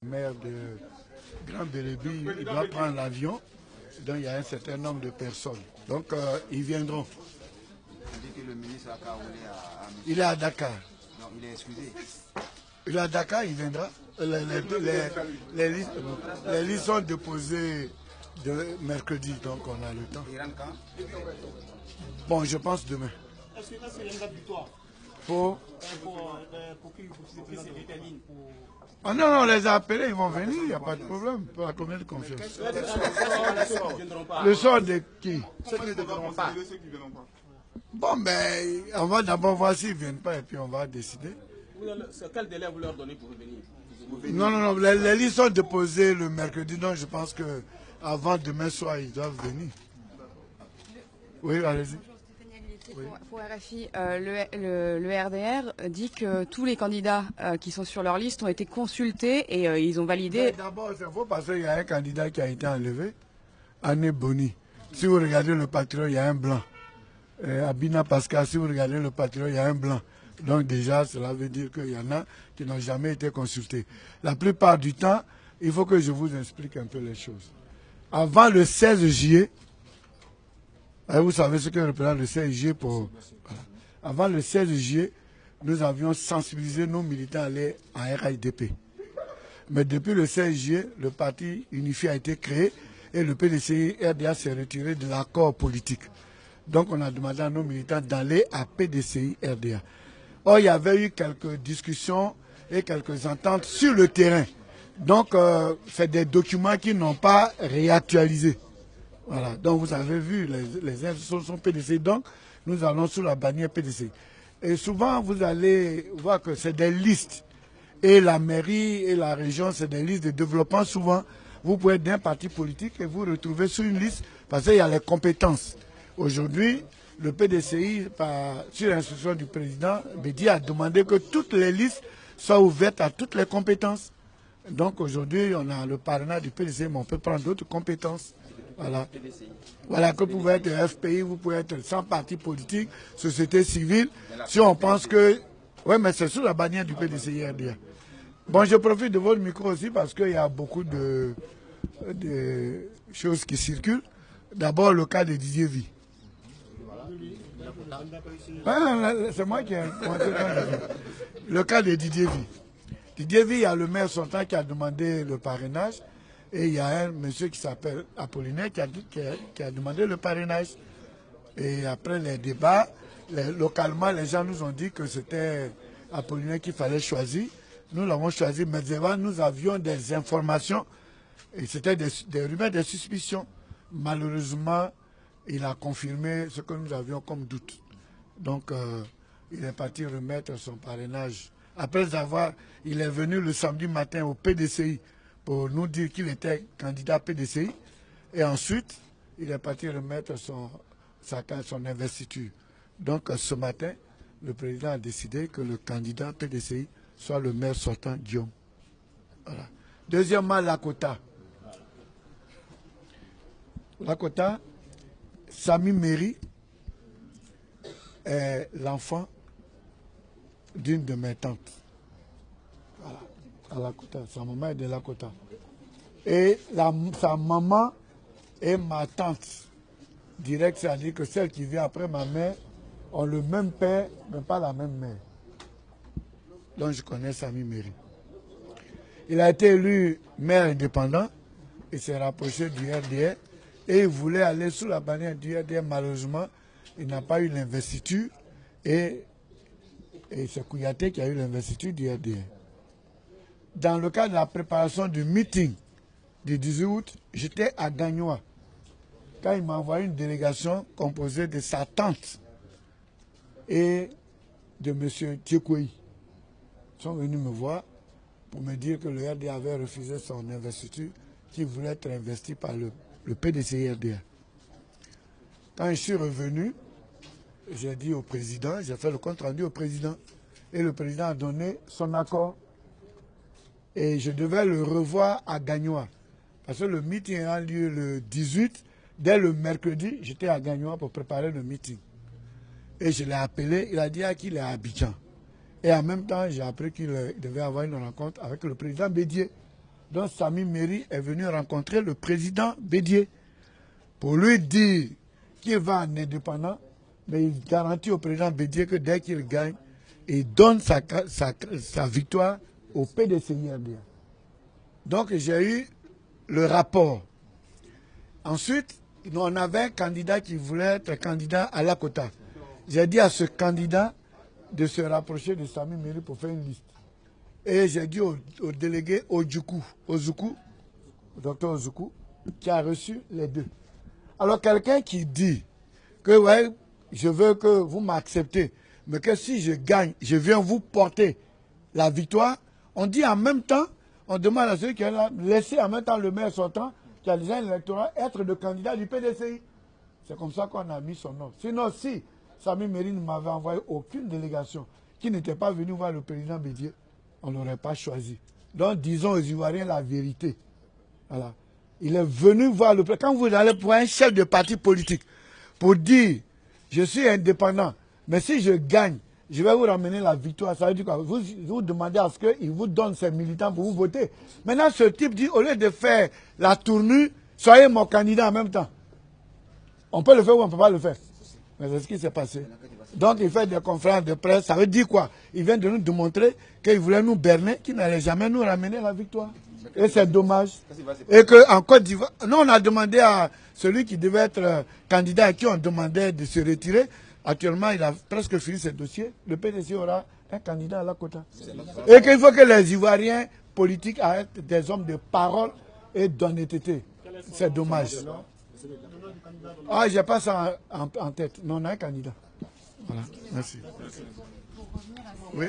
Maire de Grand Bérébi, il doit prendre l'avion, donc il y a un certain nombre de personnes. Donc ils viendront. On dit que le ministre a carolé à Il est à Dakar. Non, il est excusé. Il est à Dakar, il viendra. Les listes sont déposées de mercredi, donc on a le temps. Il rentre quand? Bon, je pense demain. Est-ce qu'il y a une date butoir Pour qu'il puisse se déterminer pour... Ah non, non, on les a appelés, ils vont venir, il n'y a pas de problème. Pour la commune de confiance. Le sort de qui? Ceux qui ne viendront pas. Bon, ben, on va d'abord voir s'ils ne viennent pas et puis on va décider. Quel délai vous leur donnez pour revenir? Non, non, non, les listes sont déposées le mercredi, donc je pense qu'avant demain soir, ils doivent venir. Oui, allez-y. Oui. Pour RFI, le RDR dit que tous les candidats qui sont sur leur liste ont été consultés et ils ont validé. D'abord, c'est faux parce qu'il y a un candidat qui a été enlevé, Anne Boni. Si vous regardez le Patriote, il y a un blanc. Abina Pascal, si vous regardez le Patriote, il y a un blanc. Donc déjà, cela veut dire qu'il y en a qui n'ont jamais été consultés. La plupart du temps, il faut que je vous explique un peu les choses. Avant le 16 juillet, vous savez ce que représente le 16 juillet pour... Voilà. Avant le 16 juillet, nous avions sensibilisé nos militants à aller en RIDP. Mais depuis le 16 juillet, le parti unifié a été créé et le PDCI RDA s'est retiré de l'accord politique. Donc on a demandé à nos militants d'aller à PDCI RDA. Or, il y avait eu quelques discussions et quelques ententes sur le terrain. Donc, c'est des documents qui n'ont pas réactualisé. Voilà, donc vous avez vu, les institutions sont PDCI, donc nous allons sous la bannière PDCI. Et souvent, vous allez voir que c'est des listes. Et la mairie et la région, c'est des listes de développement. Souvent, vous pouvez être d'un parti politique et vous retrouvez sur une liste parce qu'il y a les compétences. Aujourd'hui, le PDCI, sur l'instruction du président, Bédi a demandé que toutes les listes soient ouvertes à toutes les compétences. Donc aujourd'hui, on a le parrainage du PDCI, mais on peut prendre d'autres compétences. Voilà. Voilà, que vous pouvez être FPI, vous pouvez être sans parti politique, société civile. Si on pense que... Oui, mais c'est sous la bannière du PDCI RDA. Bon, je profite de votre micro aussi parce qu'il y a beaucoup de choses qui circulent. D'abord, le cas de Didier Vie. C'est moi qui ai monté le cas de Didier Vie. Didier Vie, il y a le maire Sontan qui a demandé le parrainage. Et il y a un monsieur qui s'appelle Apollinaire qui a demandé le parrainage. Et après les débats, localement, les gens nous ont dit que c'était Apollinaire qu'il fallait choisir. Nous l'avons choisi, mais devant, nous avions des informations. Et c'était des rumeurs, des suspicions. Malheureusement, il a confirmé ce que nous avions comme doute. Donc, il est parti remettre son parrainage. Après avoir, il est venu le samedi matin au PDCI pour nous dire qu'il était candidat PDCI. Et ensuite, il est parti remettre son investiture. Donc ce matin, le président a décidé que le candidat PDCI soit le maire sortant Guillaume. Voilà. Deuxièmement, Lakota. Lakota, Sami Méry est l'enfant d'une de mes tantes. Voilà. À Lakota. Sa maman est de Lakota. Et sa maman et ma tante direct, c'est-à-dire que celle qui vient après ma mère ont le même père, mais pas la même mère. Donc je connais Sami Méry. Il a été élu maire indépendant, il s'est rapproché du RDR et il voulait aller sous la bannière du RDR. Malheureusement, il n'a pas eu l'investiture et c'est Kouyaté qui a eu l'investiture du RDR. Dans le cadre de la préparation du meeting du 18 août, j'étais à Gagnoa. Quand il m'a envoyé une délégation composée de sa tante et de M. Tiekoui. Ils sont venus me voir pour me dire que le RDA avait refusé son investiture, qui voulait être investi par le PDCI RDA. Quand je suis revenu, j'ai dit au président, j'ai fait le compte rendu au président, et le président a donné son accord. Et je devais le revoir à Gagnoa. Parce que le meeting a lieu le 18. Dès le mercredi, j'étais à Gagnoa pour préparer le meeting. Et je l'ai appelé, il a dit qu'il est à Abidjan. Et en même temps, j'ai appris qu'il devait avoir une rencontre avec le président Bédier. Donc Sami Méry est venu rencontrer le président Bédié pour lui dire qu'il va en indépendant, mais il garantit au président Bédié que dès qu'il gagne, il donne sa victoire au PDCI-RDA. Donc j'ai eu le rapport. Ensuite, on avait un candidat qui voulait être candidat à Lakota. J'ai dit à ce candidat de se rapprocher de Sami Méry pour faire une liste. Et j'ai dit au délégué Ozuku, docteur Ozuku, qui a reçu les deux. Alors quelqu'un qui dit que ouais, je veux que vous m'acceptez, mais que si je gagne, je viens vous porter la victoire, on dit en même temps, on demande à ceux qui ont laissé en même temps le maire sortant, qui a déjà un électorat, être le candidat du PDCI. C'est comme ça qu'on a mis son nom. Sinon, si Sami Méry ne m'avait envoyé aucune délégation qui n'était pas venue voir le président Bédié, on ne l'aurait pas choisi. Donc, disons aux Ivoiriens la vérité. Voilà. Il est venu voir le président. Quand vous allez pour un chef de parti politique, pour dire, je suis indépendant, mais si je gagne, je vais vous ramener la victoire. Ça veut dire quoi? Vous demandez à ce qu'il vous donne ses militants pour vous voter. Maintenant, ce type dit, au lieu de faire la tournure, soyez mon candidat en même temps. On peut le faire ou on ne peut pas le faire. Mais c'est ce qui s'est passé. Donc, il fait des conférences de presse. Ça veut dire quoi? Il vient de nous démontrer qu'il voulait nous berner, qu'il n'allait jamais nous ramener la victoire. Et c'est dommage. Et qu'en Côte d'Ivoire, nous, on a demandé à celui qui devait être candidat à qui on demandait de se retirer. Actuellement, il a presque fini ses dossiers. Le PDC aura un candidat à Lakota. Et qu'il faut que les Ivoiriens politiques arrêtent des hommes de parole et d'honnêteté. C'est dommage. Ah, j'ai pas ça en tête. Mais on a un candidat. Voilà, merci. Oui.